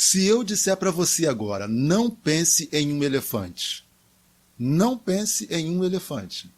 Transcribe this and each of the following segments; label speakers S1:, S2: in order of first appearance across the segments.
S1: Se eu disser para você agora, não pense em um elefante. Não pense em um elefante.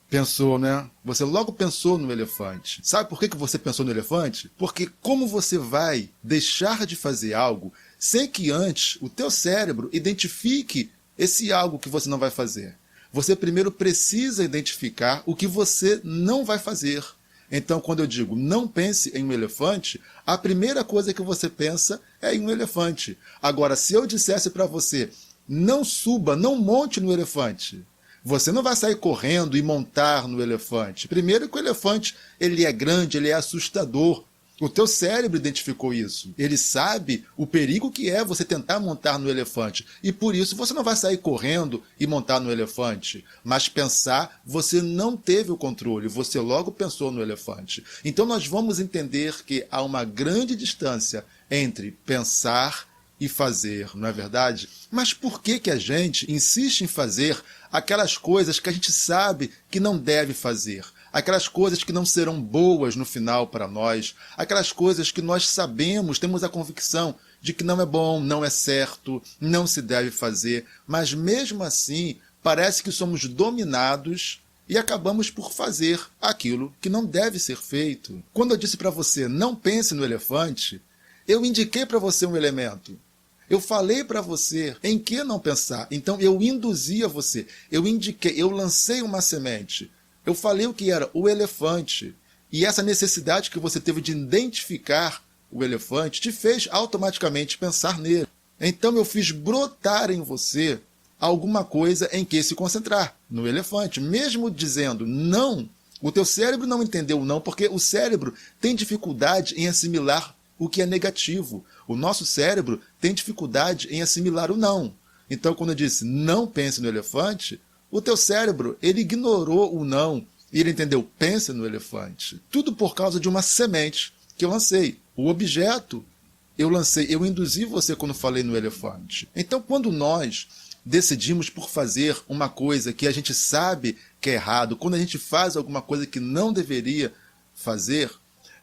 S1: Pensou, né? Você logo pensou no elefante. Sabe por que você pensou no elefante? Porque como você vai deixar de fazer algo sem que antes o teu cérebro identifique esse algo que você não vai fazer? Você primeiro precisa identificar o que você não vai fazer. Então, quando eu digo não pense em um elefante, a primeira coisa que você pensa é em um elefante. Agora, se eu dissesse para você, não suba, não monte no elefante, você não vai sair correndo e montar no elefante. Primeiro que o elefante ele é grande, ele é assustador. O teu cérebro identificou isso. Ele sabe o perigo que é você tentar montar no elefante. E por isso você não vai sair correndo e montar no elefante. Mas pensar, você não teve o controle. Você logo pensou no elefante. Então nós vamos entender que há uma grande distância entre pensar e fazer, não é verdade? Mas por que a gente insiste em fazer aquelas coisas que a gente sabe que não deve fazer? Aquelas coisas que não serão boas no final para nós, aquelas coisas que nós sabemos, temos a convicção de que não é bom, não é certo, não se deve fazer, mas mesmo assim parece que somos dominados e acabamos por fazer aquilo que não deve ser feito. Quando eu disse para você, não pense no elefante, eu indiquei para você um elemento. Eu falei para você em que não pensar. Então eu induzi a você, eu indiquei, eu lancei uma semente. Eu falei o que era o elefante. E essa necessidade que você teve de identificar o elefante te fez automaticamente pensar nele. Então eu fiz brotar em você alguma coisa em que se concentrar, no elefante. Mesmo dizendo não, o teu cérebro não entendeu o não, porque o cérebro tem dificuldade em assimilar o que é negativo. O nosso cérebro tem dificuldade em assimilar o não. Então quando eu disse não pense no elefante, o teu cérebro, ele ignorou o não e ele entendeu, pense no elefante. Tudo por causa de uma semente que eu lancei. O objeto, eu lancei, eu induzi você quando falei no elefante. Então, quando nós decidimos por fazer uma coisa que a gente sabe que é errado, quando a gente faz alguma coisa que não deveria fazer,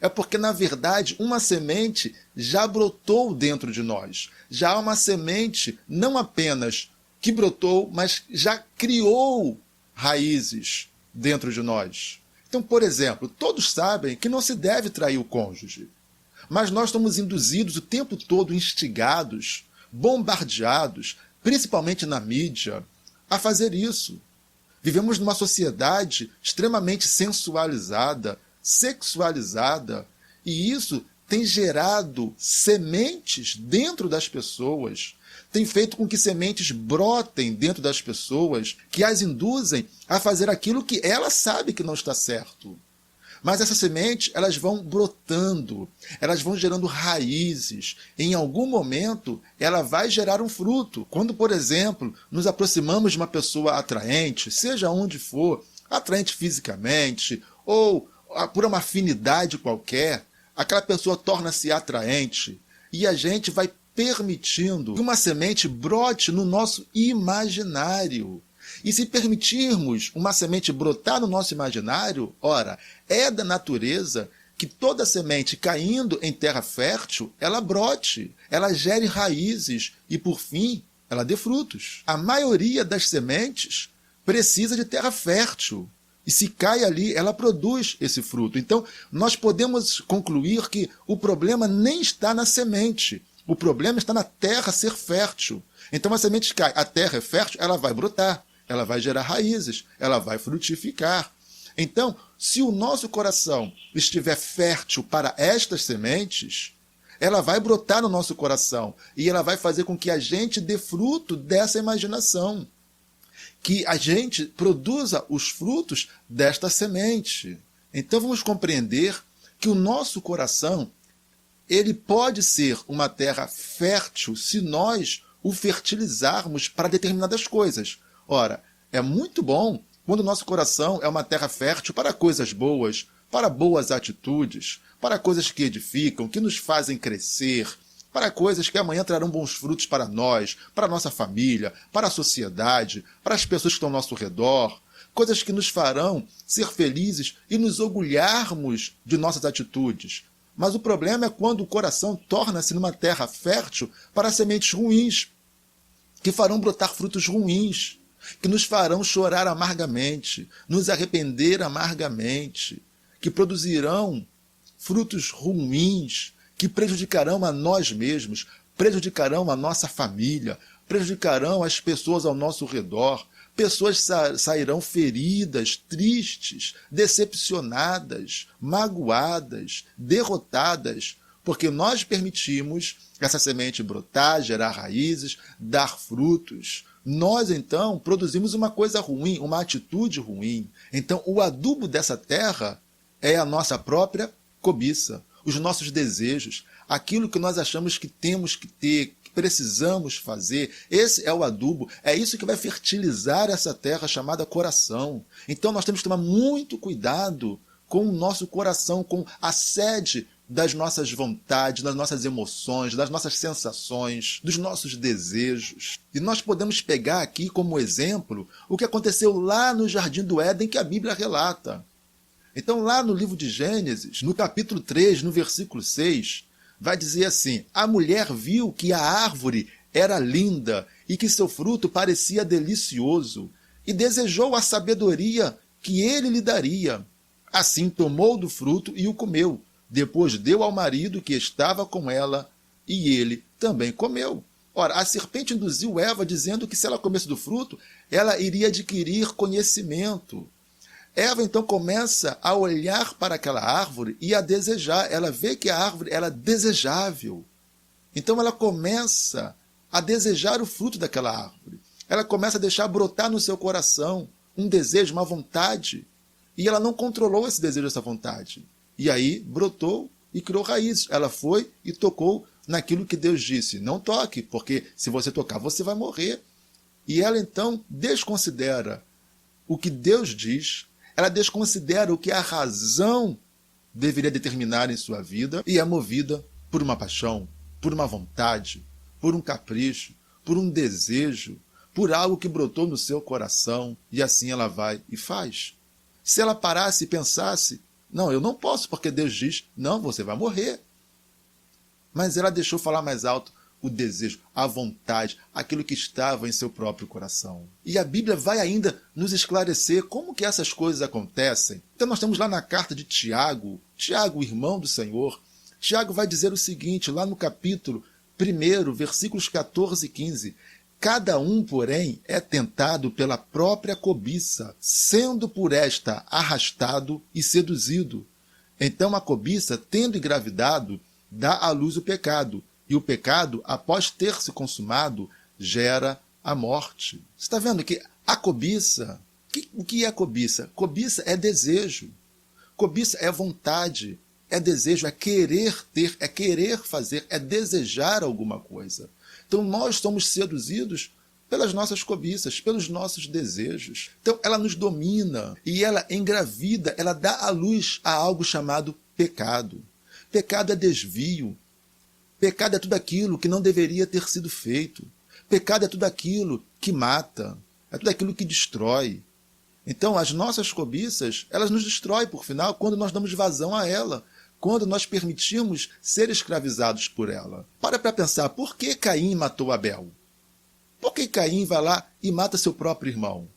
S1: é porque, na verdade, uma semente já brotou dentro de nós. Já há uma semente, não apenas que brotou, mas já criou raízes dentro de nós. Então, por exemplo, todos sabem que não se deve trair o cônjuge, mas nós estamos induzidos o tempo todo, instigados, bombardeados, principalmente na mídia, a fazer isso. Vivemos numa sociedade extremamente sensualizada, sexualizada, e isso tem gerado sementes dentro das pessoas, tem feito com que sementes brotem dentro das pessoas que as induzem a fazer aquilo que ela sabe que não está certo. Mas essas sementes, elas vão brotando, elas vão gerando raízes. Em algum momento, ela vai gerar um fruto. Quando, por exemplo, nos aproximamos de uma pessoa atraente, seja onde for, atraente fisicamente, ou por uma afinidade qualquer, aquela pessoa torna-se atraente e a gente vai permitindo que uma semente brote no nosso imaginário. E se permitirmos uma semente brotar no nosso imaginário, ora, é da natureza que toda semente caindo em terra fértil, ela brote, ela gere raízes e, por fim, ela dê frutos. A maioria das sementes precisa de terra fértil. E se cai ali, ela produz esse fruto. Então, nós podemos concluir que o problema nem está na semente. O problema está na terra ser fértil. Então a semente cai, a terra é fértil, ela vai brotar, ela vai gerar raízes, ela vai frutificar. Então, se o nosso coração estiver fértil para estas sementes, ela vai brotar no nosso coração e ela vai fazer com que a gente dê fruto dessa imaginação, que a gente produza os frutos desta semente. Então vamos compreender que o nosso coração ele pode ser uma terra fértil se nós o fertilizarmos para determinadas coisas. Ora, é muito bom quando o nosso coração é uma terra fértil para coisas boas, para boas atitudes, para coisas que edificam, que nos fazem crescer, para coisas que amanhã trarão bons frutos para nós, para a nossa família, para a sociedade, para as pessoas que estão ao nosso redor, coisas que nos farão ser felizes e nos orgulharmos de nossas atitudes. Mas o problema é quando o coração torna-se numa terra fértil para sementes ruins, que farão brotar frutos ruins, que nos farão chorar amargamente, nos arrepender amargamente, que produzirão frutos ruins, que prejudicarão a nós mesmos, prejudicarão a nossa família, prejudicarão as pessoas ao nosso redor. Pessoas sairão feridas, tristes, decepcionadas, magoadas, derrotadas, porque nós permitimos essa semente brotar, gerar raízes, dar frutos. Nós, então, produzimos uma coisa ruim, uma atitude ruim. Então, o adubo dessa terra é a nossa própria cobiça, os nossos desejos, aquilo que nós achamos que temos que ter, que precisamos fazer. Esse é o adubo, é isso que vai fertilizar essa terra chamada coração. Então, nós temos que tomar muito cuidado com o nosso coração, com a sede das nossas vontades, das nossas emoções, das nossas sensações, dos nossos desejos. E nós podemos pegar aqui como exemplo o que aconteceu lá no Jardim do Éden, que a Bíblia relata. Então, lá no livro de Gênesis, no capítulo 3, no versículo 6, vai dizer assim: a mulher viu que a árvore era linda e que seu fruto parecia delicioso, e desejou a sabedoria que ele lhe daria. Assim tomou do fruto e o comeu. Depois deu ao marido que estava com ela, e ele também comeu. Ora, a serpente induziu Eva dizendo que se ela comesse do fruto, ela iria adquirir conhecimento. Eva então começa a olhar para aquela árvore e a desejar. Ela vê que a árvore era desejável. Então ela começa a desejar o fruto daquela árvore. Ela começa a deixar brotar no seu coração um desejo, uma vontade. E ela não controlou esse desejo, essa vontade. E aí brotou e criou raízes. Ela foi e tocou naquilo que Deus disse: não toque, porque se você tocar, você vai morrer. E ela então desconsidera o que Deus diz, ela desconsidera o que a razão deveria determinar em sua vida e é movida por uma paixão, por uma vontade, por um capricho, por um desejo, por algo que brotou no seu coração, e assim ela vai e faz. Se ela parasse e pensasse: não, eu não posso, porque Deus diz: não, você vai morrer. Mas ela deixou falar mais alto o desejo, a vontade, aquilo que estava em seu próprio coração. E a Bíblia vai ainda nos esclarecer como que essas coisas acontecem. Então nós estamos lá na carta de Tiago, Tiago, irmão do Senhor. Tiago vai dizer o seguinte, lá no capítulo 1, versículos 14 e 15. Cada um, porém, é tentado pela própria cobiça, sendo por esta arrastado e seduzido. Então a cobiça, tendo engravidado, dá à luz o pecado, e o pecado, após ter se consumado, gera a morte. Você está vendo que a cobiça, o que é cobiça? Cobiça é desejo, cobiça é vontade, é desejo, é querer ter, é querer fazer, é desejar alguma coisa. Então nós somos seduzidos pelas nossas cobiças, pelos nossos desejos. Então ela nos domina e ela engravida, ela dá à luz a algo chamado pecado. Pecado é desvio. Pecado é tudo aquilo que não deveria ter sido feito. Pecado é tudo aquilo que mata, é tudo aquilo que destrói. Então as nossas cobiças, elas nos destroem por final quando nós damos vazão a ela, quando nós permitimos ser escravizados por ela. Para pensar, por que Caim matou Abel? Por que Caim vai lá e mata seu próprio irmão?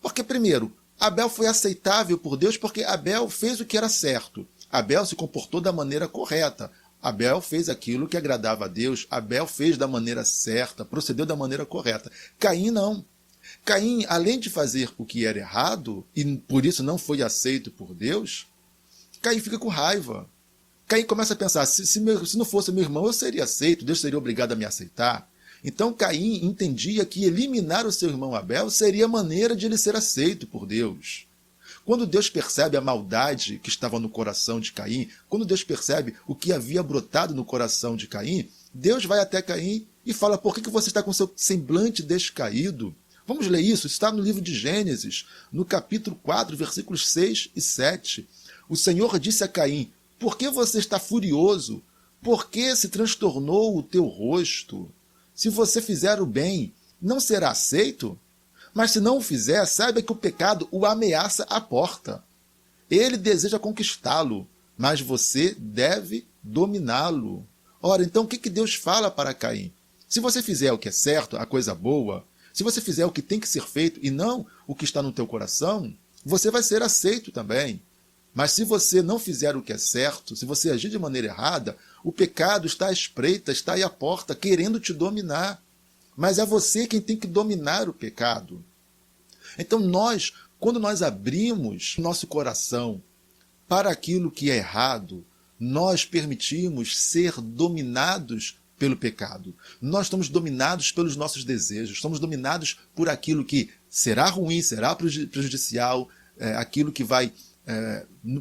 S1: Porque, primeiro, Abel foi aceitável por Deus porque Abel fez o que era certo. Abel se comportou da maneira correta. Abel fez aquilo que agradava a Deus. Abel fez da maneira certa, procedeu da maneira correta. Caim não. Caim, além de fazer o que era errado, e por isso não foi aceito por Deus, Caim fica com raiva. Caim começa a pensar, se não fosse meu irmão, eu seria aceito, Deus seria obrigado a me aceitar. Então Caim entendia que eliminar o seu irmão Abel seria a maneira de ele ser aceito por Deus. Quando Deus percebe a maldade que estava no coração de Caim, quando Deus percebe o que havia brotado no coração de Caim, Deus vai até Caim e fala: por que você está com seu semblante descaído? Vamos ler isso, está no livro de Gênesis, no capítulo 4, versículos 6 e 7. O Senhor disse a Caim: por que você está furioso? Por que se transtornou o teu rosto? Se você fizer o bem, não será aceito? Mas se não o fizer, saiba que o pecado o ameaça à porta. Ele deseja conquistá-lo, mas você deve dominá-lo. Ora, então o que Deus fala para Caim? Se você fizer o que é certo, a coisa boa, se você fizer o que tem que ser feito e não o que está no teu coração, você vai ser aceito também. Mas se você não fizer o que é certo, se você agir de maneira errada, o pecado está à espreita, está aí à porta, querendo te dominar. Mas é você quem tem que dominar o pecado. Então quando nós abrimos nosso coração para aquilo que é errado, nós permitimos ser dominados pelo pecado. Nós estamos dominados pelos nossos desejos, somos dominados por aquilo que será ruim, será prejudicial, aquilo que vai,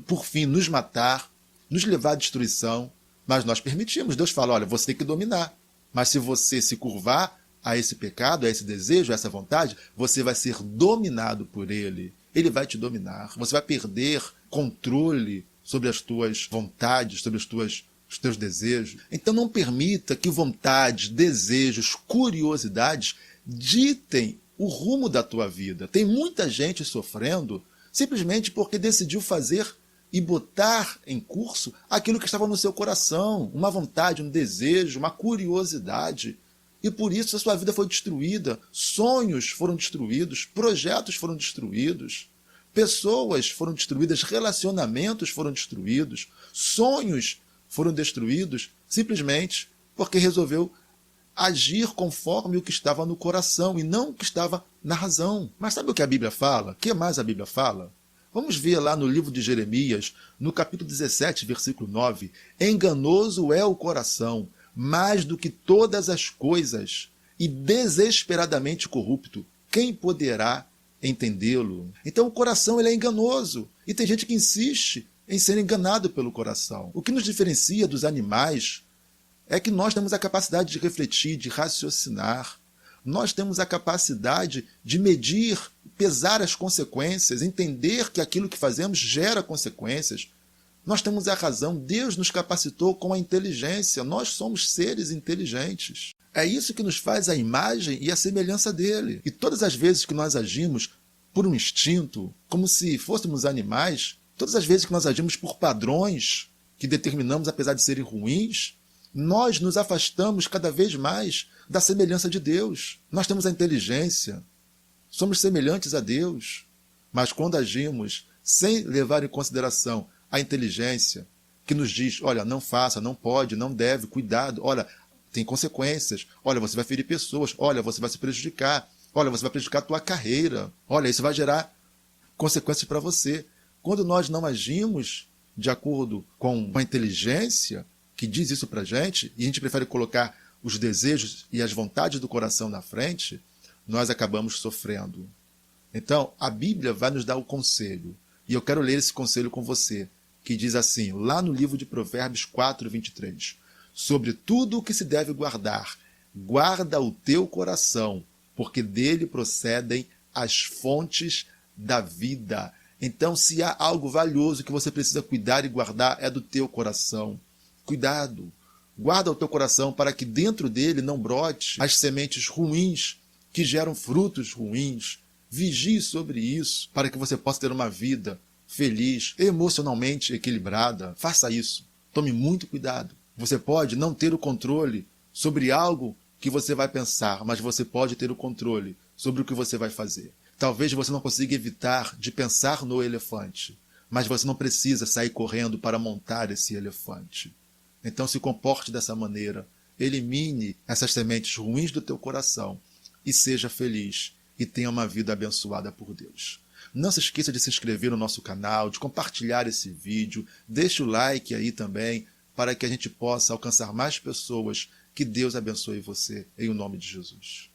S1: por fim, nos matar, nos levar à destruição, mas nós permitimos. Deus fala, olha, você tem que dominar, mas se você se curvar a esse pecado, a esse desejo, a essa vontade, você vai ser dominado por ele. Ele vai te dominar, você vai perder controle sobre as tuas vontades, sobre os teus desejos. Então não permita que vontades, desejos, curiosidades ditem o rumo da tua vida. Tem muita gente sofrendo simplesmente porque decidiu fazer e botar em curso aquilo que estava no seu coração, uma vontade, um desejo, uma curiosidade. E por isso a sua vida foi destruída, sonhos foram destruídos, projetos foram destruídos, pessoas foram destruídas, relacionamentos foram destruídos, sonhos foram destruídos simplesmente porque resolveu agir conforme o que estava no coração e não o que estava na razão. Mas sabe o que a Bíblia fala? O que mais a Bíblia fala? Vamos ver lá no livro de Jeremias, no capítulo 17, versículo 9. Enganoso é o coração, mais do que todas as coisas, e desesperadamente corrupto. Quem poderá entendê-lo? Então o coração ele é enganoso, e tem gente que insiste em ser enganado pelo coração. O que nos diferencia dos animais é que nós temos a capacidade de refletir, de raciocinar. Nós temos a capacidade de medir, pesar as consequências, entender que aquilo que fazemos gera consequências. Nós temos a razão, Deus nos capacitou com a inteligência, nós somos seres inteligentes. É isso que nos faz a imagem e a semelhança dele. E todas as vezes que nós agimos por um instinto, como se fôssemos animais, todas as vezes que nós agimos por padrões que determinamos apesar de serem ruins, nós nos afastamos cada vez mais da semelhança de Deus. Nós temos a inteligência, somos semelhantes a Deus, mas quando agimos sem levar em consideração a inteligência, que nos diz, olha, não faça, não pode, não deve, cuidado, olha, tem consequências, olha, você vai ferir pessoas, olha, você vai se prejudicar, olha, você vai prejudicar a tua carreira, olha, isso vai gerar consequências para você. Quando nós não agimos de acordo com a inteligência que diz isso para a gente, e a gente prefere colocar os desejos e as vontades do coração na frente, nós acabamos sofrendo. Então, a Bíblia vai nos dar o conselho, e eu quero ler esse conselho com você, que diz assim, lá no livro de Provérbios 4, 23, sobre tudo o que se deve guardar, guarda o teu coração, porque dele procedem as fontes da vida. Então, se há algo valioso que você precisa cuidar e guardar, é do teu coração. Cuidado, guarda o teu coração para que dentro dele não brote as sementes ruins que geram frutos ruins. Vigie sobre isso para que você possa ter uma vida feliz, emocionalmente equilibrada. Faça isso. Tome muito cuidado. Você pode não ter o controle sobre algo que você vai pensar, mas você pode ter o controle sobre o que você vai fazer. Talvez você não consiga evitar de pensar no elefante, mas você não precisa sair correndo para montar esse elefante. Então se comporte dessa maneira. Elimine essas sementes ruins do teu coração e seja feliz e tenha uma vida abençoada por Deus. Não se esqueça de se inscrever no nosso canal, de compartilhar esse vídeo, deixe o like aí também, para que a gente possa alcançar mais pessoas. Que Deus abençoe você, em o nome de Jesus.